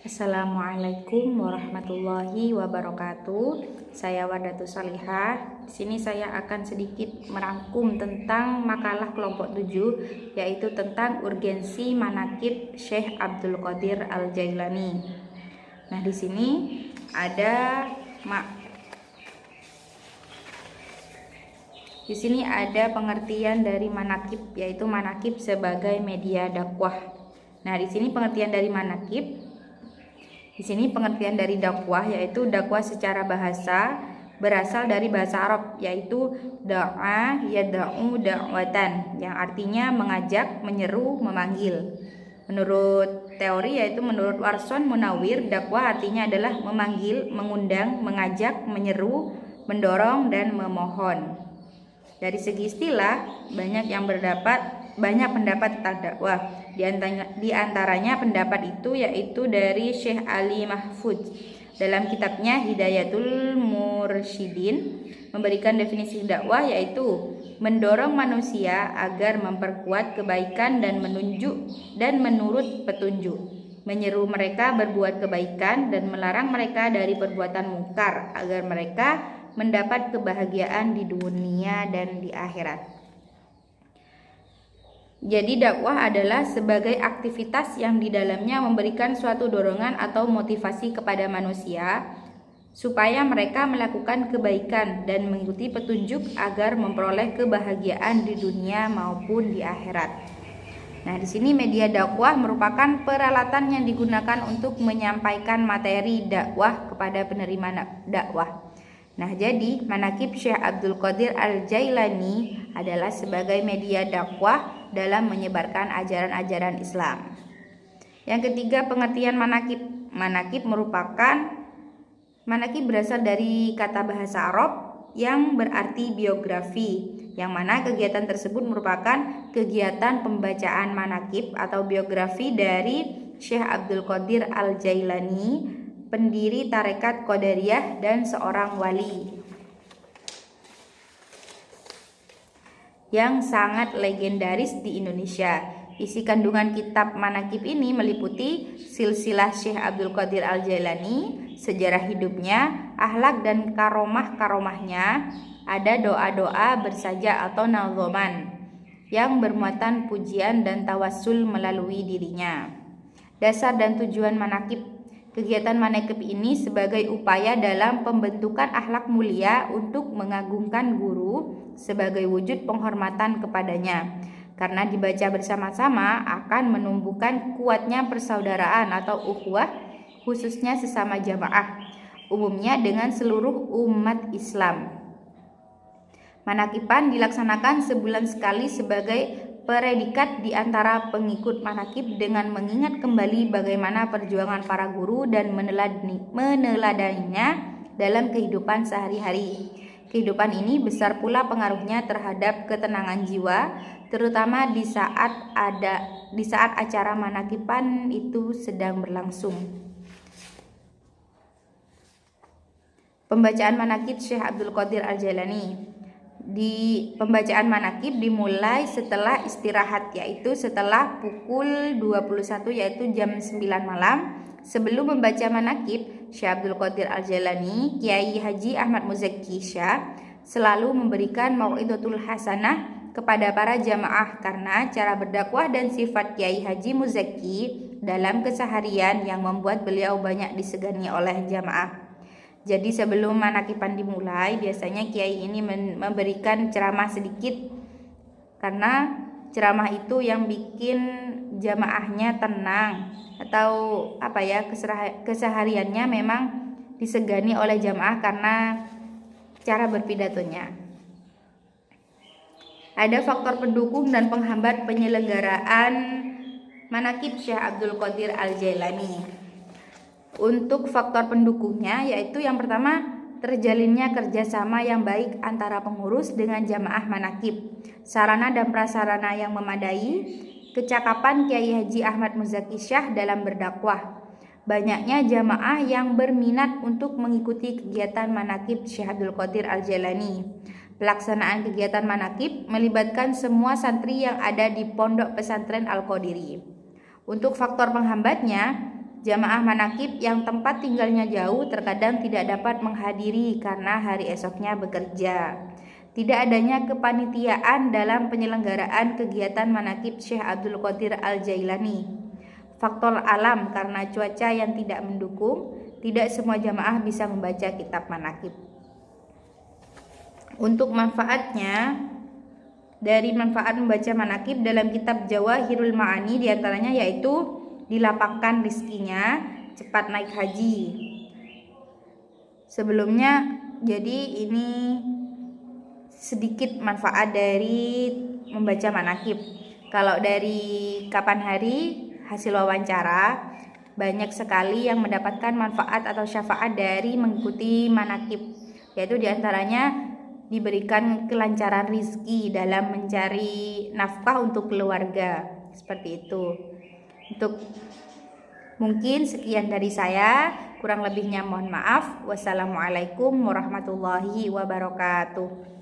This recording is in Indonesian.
Assalamualaikum warahmatullahi wabarakatuh. Saya Wardatu Salihah. Di sini saya akan sedikit merangkum tentang makalah kelompok 7, yaitu tentang urgensi manaqib Syekh Abdul Qadir Al-Jailani. Nah, di sini ada pengertian dari manaqib, yaitu manaqib sebagai media dakwah. Nah, di sini pengertian dari manaqib. Di sini pengertian dari dakwah yaitu dakwah secara bahasa berasal dari bahasa Arab, yaitu da'a yad'u da'watan, yang artinya mengajak, menyeru, memanggil. Menurut teori, yaitu menurut Warson Munawir, dakwah artinya adalah memanggil, mengundang, mengajak, menyeru, mendorong, dan memohon. Dari segi istilah, banyak pendapat tentang dakwah. Di antaranya pendapat itu yaitu dari Syekh Ali Mahfudz dalam kitabnya Hidayatul Mursyidin memberikan definisi dakwah, yaitu mendorong manusia agar memperkuat kebaikan dan menurut petunjuk, menyeru mereka berbuat kebaikan dan melarang mereka dari perbuatan mungkar agar mereka mendapat kebahagiaan di dunia dan di akhirat. Jadi dakwah adalah sebagai aktivitas yang di dalamnya memberikan suatu dorongan atau motivasi kepada manusia supaya mereka melakukan kebaikan dan mengikuti petunjuk agar memperoleh kebahagiaan di dunia maupun di akhirat. Nah, di sini media dakwah merupakan peralatan yang digunakan untuk menyampaikan materi dakwah kepada penerima dakwah. Nah, jadi manaqib Syekh Abdul Qadir Al-Jailani adalah sebagai media dakwah dalam menyebarkan ajaran-ajaran Islam. Yang ketiga, pengertian manaqib. Manaqib berasal dari kata bahasa Arab yang berarti biografi, yang mana kegiatan tersebut merupakan kegiatan pembacaan manaqib atau biografi dari Syekh Abdul Qadir Al-Jailani, pendiri tarekat Qadariyah dan seorang wali yang sangat legendaris di Indonesia. Isi kandungan kitab manaqib ini meliputi silsilah Syekh Abdul Qadir Al-Jailani, sejarah hidupnya, akhlak dan karomah-karomahnya, ada doa-doa bersaja atau nadzoman yang bermuatan pujian dan tawassul melalui dirinya. Dasar dan tujuan manaqib. Kegiatan manaqib ini sebagai upaya dalam pembentukan akhlak mulia untuk mengagungkan guru sebagai wujud penghormatan kepadanya, karena dibaca bersama-sama akan menumbuhkan kuatnya persaudaraan atau ukhuwah, khususnya sesama jamaah, umumnya dengan seluruh umat Islam. Manaqiban dilaksanakan sebulan sekali sebagai predikat di antara pengikut manaqib dengan mengingat kembali bagaimana perjuangan para guru dan meneladaninya dalam kehidupan sehari-hari. Kehidupan ini besar pula pengaruhnya terhadap ketenangan jiwa, terutama di saat acara manaqiban itu sedang berlangsung. Pembacaan manaqib Syekh Abdul Qadir Al-Jailani. Di pembacaan manaqib dimulai setelah istirahat, yaitu setelah pukul 21, yaitu jam 9 malam. Sebelum membaca manaqib, Syekh Abdul Qadir Al-Jailani, Kiai Haji Ahmad Muzaki Syah, selalu memberikan mau'izatul hasanah kepada para jamaah, karena cara berdakwah dan sifat Kiai Haji Muzaki dalam keseharian yang membuat beliau banyak disegani oleh jamaah. Jadi sebelum manaqiban dimulai, biasanya kiai ini memberikan ceramah sedikit, karena ceramah itu yang bikin jamaahnya tenang, atau kesehariannya memang disegani oleh jamaah karena cara berpidatonya. Ada faktor pendukung dan penghambat penyelenggaraan manaqib Syekh Abdul Qadir Al-Jailani. Untuk faktor pendukungnya, yaitu yang pertama, terjalinnya kerjasama yang baik antara pengurus dengan jamaah manaqib, sarana dan prasarana yang memadai, kecakapan Kiai Haji Ahmad Muzaki Syah dalam berdakwah, banyaknya jamaah yang berminat untuk mengikuti kegiatan manaqib Syekh Abdul Qadir Al-Jailani. Pelaksanaan kegiatan manaqib melibatkan semua santri yang ada di Pondok Pesantren Al-Qadiri. Untuk faktor penghambatnya, Jamaah manakib yang tempat tinggalnya jauh terkadang tidak dapat menghadiri karena hari esoknya bekerja. Tidak adanya kepanitiaan dalam penyelenggaraan kegiatan manakib Syekh Abdul Qadir Al-Jailani. Faktor alam karena cuaca yang tidak mendukung, tidak semua jamaah bisa membaca kitab manakib. Untuk manfaatnya, dari manfaat membaca manakib dalam kitab Jawahirul Ma'ani diantaranya yaitu dilapangkan rizkinya, cepat naik haji. Sebelumnya, jadi ini sedikit manfaat dari membaca manakib. Kalau dari kapan hari hasil wawancara, banyak sekali yang mendapatkan manfaat atau syafaat dari mengikuti manakib, yaitu diantaranya diberikan kelancaran rizki dalam mencari nafkah untuk keluarga, seperti itu. Untuk mungkin sekian dari saya, kurang lebihnya mohon maaf. Wassalamualaikum warahmatullahi wabarakatuh.